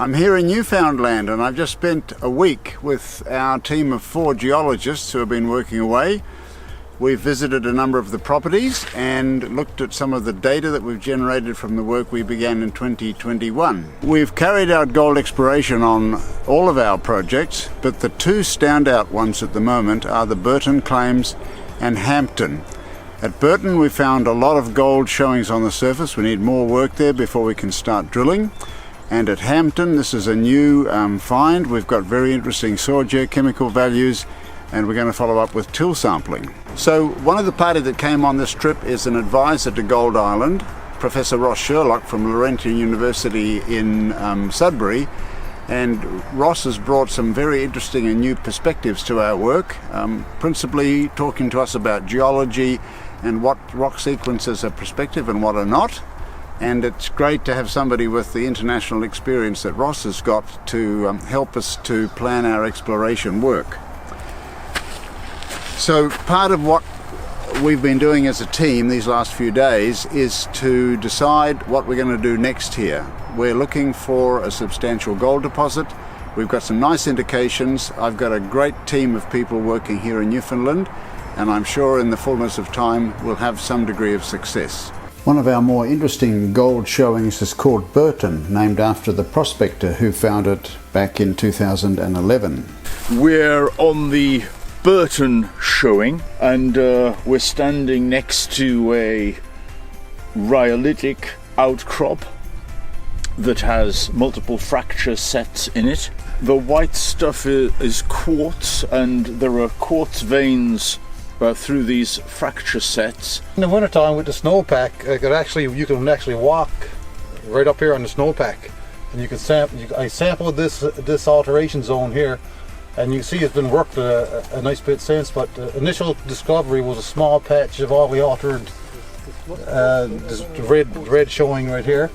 I'm here in Newfoundland and I've just spent a week with our team of 4 geologists who have been working away. We've visited a number of the properties and looked at some of the data that we've generated from the work we began in 2021. We've carried out gold exploration on all of our projects, but the 2 standout ones at the moment are the Burton claims and Hampton. At Burton we found a lot of gold showings on the surface. We need more work there before we can start drilling. And at Hampton, this is a new find. We've got very interesting soil geochemical values, and we're going to follow up with till sampling. So one of the party that came on this trip is an advisor to Gold Island, Professor Ross Sherlock from Laurentian University in Sudbury. And Ross has brought some very interesting and new perspectives to our work, principally talking to us about geology and what rock sequences are prospective and what are not. And it's great to have somebody with the international experience that Ross has got to help us to plan our exploration work. So part of what we've been doing as a team these last few days is to decide what we're going to do next here. We're looking for a substantial gold deposit. We've got some nice indications. I've got a great team of people working here in Newfoundland, and I'm sure in the fullness of time we'll have some degree of success. One of our more interesting gold showings is called Burton, named after the prospector who found it back in 2011. We're on the Burton showing, and we're standing next to a rhyolitic outcrop that has multiple fracture sets in it. The white stuff is quartz, and there are quartz veins through these fracture sets. In the wintertime with the snowpack, you can actually walk right up here on the snowpack, and you can I sampled this alteration zone here, and you see it's been worked a nice bit since. But the initial discovery was a small patch of all we altered, this red showing right here,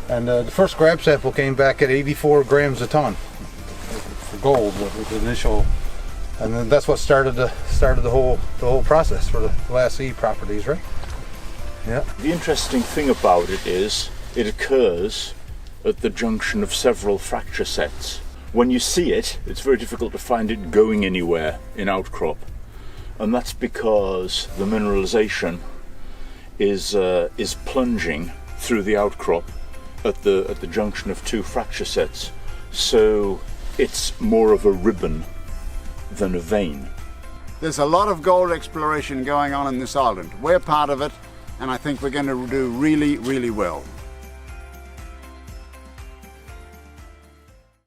and the first grab sample came back at 84 grams a ton for gold with the initial. And then that's what started the whole process for the Class E properties, right? Yeah. The interesting thing about it is it occurs at the junction of several fracture sets. When you see it, it's very difficult to find it going anywhere in outcrop, and that's because the mineralization is plunging through the outcrop at the junction of 2 fracture sets. So it's more of a ribbon than a vein. There's a lot of gold exploration going on in this island. We're part of it, and I think we're going to do really, really well.